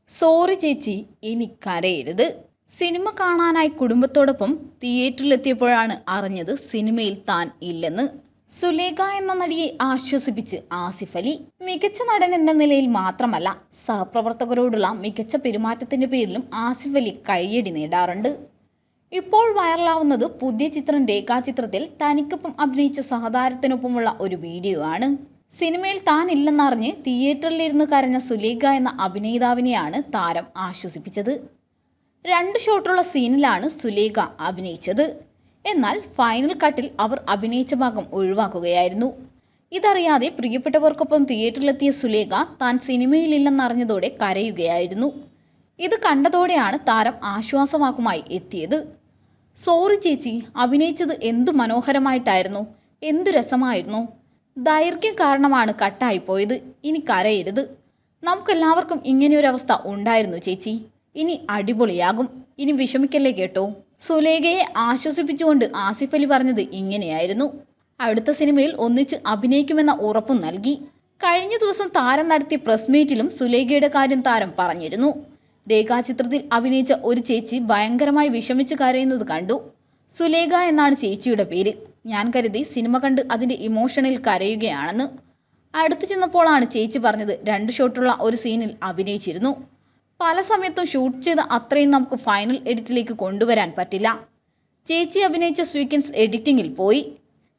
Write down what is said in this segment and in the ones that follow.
Sorry ചേച്ചി, ഇനി കരയരുത്. സിനിമ കാണാനായി കുടുംബത്തോടൊപ്പം തിയേറ്ററിലെത്തിയപ്പോഴാണ് അറിഞ്ഞത് സിനിമയിൽ താൻ ഇല്ലെന്ന്. സുലേഖ എന്ന നടിയെ ആശ്വസിപ്പിച്ച് ആസിഫ് അലി. മികച്ച നടൻ എന്ന നിലയിൽ മാത്രമല്ല, സഹപ്രവർത്തകരോടുള്ള മികച്ച പെരുമാറ്റത്തിന്റെ പേരിലും ആസിഫ് അലി കയ്യടി നേടാറുണ്ട്. ഇപ്പോൾ വൈറലാവുന്നത് പുതിയ ചിത്രം രേഖാചിത്രത്തിൽ തനിക്കൊപ്പം അഭിനയിച്ച സഹതാരത്തിനൊപ്പമുള്ള ഒരു വീഡിയോ ആണ്. സിനിമയിൽ താൻ ഇല്ലെന്നറിഞ്ഞ് തിയേറ്ററിലിരുന്ന് കരഞ്ഞ സുലേഖ എന്ന അഭിനേതാവിനെയാണ് താരം ആശ്വസിപ്പിച്ചത്. 2 ഷോട്ടുള്ള സീനിലാണ് സുലേഖ അഭിനയിച്ചത്. എന്നാൽ ഫൈനൽ കട്ടിൽ അവർ അഭിനയിച്ച ഭാഗം ഒഴിവാക്കുകയായിരുന്നു. ഇതറിയാതെ പ്രിയപ്പെട്ടവർക്കൊപ്പം തിയേറ്ററിലെത്തിയ സുലേഖ താൻ സിനിമയിലില്ലെന്നറിഞ്ഞതോടെ കരയുകയായിരുന്നു. ഇത് കണ്ടതോടെയാണ് താരം ആശ്വാസവാക്കുമായി എത്തിയത്. സോറി ചേച്ചി, അഭിനയിച്ചത് എന്തു മനോഹരമായിട്ടായിരുന്നു, എന്തു രസമായിരുന്നു. ദൈർഘ്യം കാരണമാണ് കട്ടായിപ്പോയത്. ഇനി കരയരുത്. നമുക്കെല്ലാവർക്കും ഇങ്ങനെയൊരവസ്ഥ ഉണ്ടായിരുന്നു ചേച്ചി. ഇനി അടിപൊളിയാകും. ഇനി വിഷമിക്കല്ലേ കേട്ടോ. സുലേഖയെ ആശ്വസിപ്പിച്ചുകൊണ്ട് ആസിഫ് അലി പറഞ്ഞത് ഇങ്ങനെയായിരുന്നു. അടുത്ത സിനിമയിൽ ഒന്നിച്ച് അഭിനയിക്കുമെന്ന ഉറപ്പും നൽകി. കഴിഞ്ഞ ദിവസം താരം നടത്തിയ പ്രസ് മീറ്റിലും സുലേഖയുടെ കാര്യം താരം പറഞ്ഞിരുന്നു. രേഖാചിത്രത്തിൽ അഭിനയിച്ച ഒരു ചേച്ചി ഭയങ്കരമായി വിഷമിച്ച് കരയുന്നത് കണ്ടു. സുലേഖ എന്നാണ് ചേച്ചിയുടെ പേര്. ഞാൻ കരുതി സിനിമ കണ്ട് അതിൻ്റെ ഇമോഷനിൽ കരയുകയാണെന്ന്. അടുത്തു ചെന്നപ്പോഴാണ് ചേച്ചി പറഞ്ഞത് 2 ഷോട്ടുള്ള ഒരു സീനിൽ അഭിനയിച്ചിരുന്നു. പല സമയത്തും ഷൂട്ട് ചെയ്ത അത്രയും നമുക്ക് ഫൈനൽ എഡിറ്റിലേക്ക് കൊണ്ടുവരാൻ പറ്റില്ല. ചേച്ചി അഭിനയിച്ച സീക്വൻസ് എഡിറ്റിങ്ങിൽ പോയി.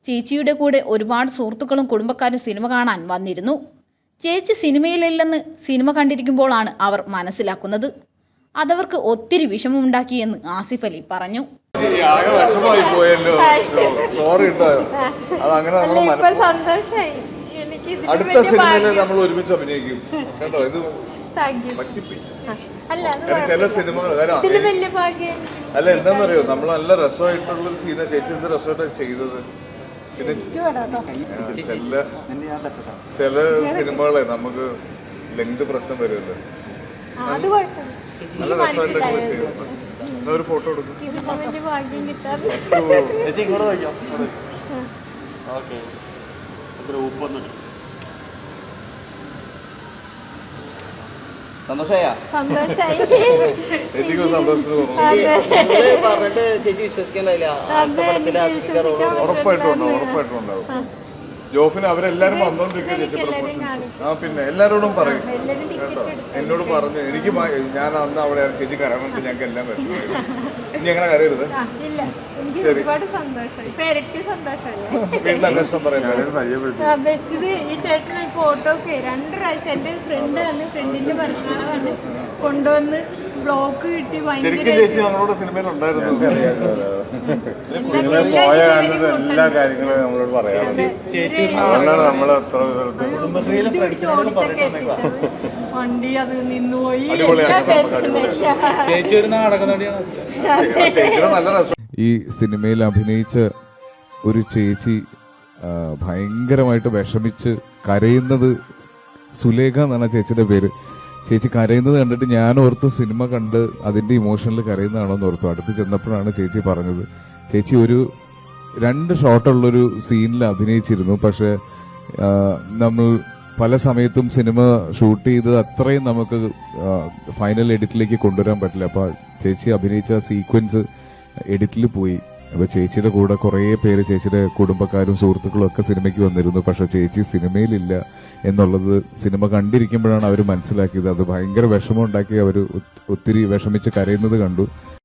ചേച്ചിയുടെ കൂടെ ഒരുപാട് സുഹൃത്തുക്കളും കുടുംബക്കാരും സിനിമ കാണാൻ വന്നിരുന്നു. ചേച്ചി സിനിമയിലില്ലെന്ന് സിനിമ കണ്ടിരിക്കുമ്പോഴാണ് അവർ മനസ്സിലാക്കുന്നത്. അതവർക്ക് ഒത്തിരി വിഷമമുണ്ടാക്കിയെന്ന് ആസിഫ് അലി പറഞ്ഞു. അടുത്ത സിനിമയിൽ നമ്മൾ ഒരുമിച്ച് അഭിനയിക്കും കേട്ടോ. ഇത് ചില സിനിമകൾ അല്ല, എന്താണെന്നറിയോ, നമ്മൾ നല്ല രസമായിട്ടുള്ളൊരു സീന ചേച്ചി എന്ത് രസമായിട്ടാണ് ചെയ്തത്. പിന്നെ ചില സിനിമകളെ നമുക്ക് ലെങ്ത് പ്രശ്നം വരുമല്ലോ. നല്ല രസമായിട്ടൊക്കെ ചെയ്തു. ഒരു ഫോട്ടോ എടുക്കും. ഉറപ്പായിട്ടും ഉണ്ടാവും. ജോഫിന് അവരെല്ലാരും വന്നോണ്ടിരിക്കുക ചേച്ചി പ്രൊമോഷൻസ്. പിന്നെ എല്ലാരോടും പറയും കേട്ടോ. എന്നോട് പറഞ്ഞു, എനിക്ക് ഞാൻ അന്ന് അവിടെ ചേച്ചി കരണമെങ്കിൽ ഞങ്ങൾക്ക് എല്ലാം വിഷമമായിരുന്നു. ഇനി അങ്ങനെ കരയരുത്. ശരി, വീണ്ടും അന്വേഷണം പറയുന്നത് കൊണ്ടുവന്ന് ബ്ലോക്ക് കിട്ടി. ശരിക്കും ചേച്ചി ഞങ്ങളോട് സിനിമയിൽ ഉണ്ടായിരുന്നു. പോയ കാലത്ത് എല്ലാ കാര്യങ്ങളും നമ്മളോട് പറയാറുണ്ട്. അതുകൊണ്ടാണ് നമ്മൾ വണ്ടി അത് നിന്നുപോയി. ഈ സിനിമയിൽ അഭിനയിച്ച ഒരു ചേച്ചി ഭയങ്കരമായിട്ട് വിഷമിച്ച് കരയുന്നത്, സുലേഖ എന്നാണ് ചേച്ചിയുടെ പേര്. ചേച്ചി കരയുന്നത് കണ്ടിട്ട് ഞാൻ ഓർത്തു സിനിമ കണ്ട് അതിന്റെ ഇമോഷനിൽ കരയുന്നതാണോന്ന് ഓർത്തു. അടുത്ത് ചെന്നപ്പോഴാണ് ചേച്ചി പറഞ്ഞത് ചേച്ചി ഒരു 2 ഷോട്ടുള്ളൊരു സീനിൽ അഭിനയിച്ചിരുന്നു. പക്ഷെ നമ്മൾ പല സമയത്തും സിനിമ ഷൂട്ട് ചെയ്ത് അത്രയും നമുക്ക് ഫൈനൽ എഡിറ്റിലേക്ക് കൊണ്ടുവരാൻ പറ്റില്ല. അപ്പൊ ചേച്ചി അഭിനയിച്ച സീക്വൻസ് എഡിറ്റിൽ പോയി. അപ്പൊ ചേച്ചിയുടെ കൂടെ കുറെ പേര്, ചേച്ചിയുടെ കുടുംബക്കാരും സുഹൃത്തുക്കളും ഒക്കെ സിനിമയ്ക്ക് വന്നിരുന്നു. പക്ഷെ ചേച്ചി സിനിമയിലില്ല എന്നുള്ളത് സിനിമ കണ്ടിരിക്കുമ്പോഴാണ് അവർ മനസ്സിലാക്കിയത്. അത് ഭയങ്കര വിഷമം ഉണ്ടാക്കി അവർ ഒത്തിരി വിഷമിച്ച് കരയുന്നത് കണ്ടു.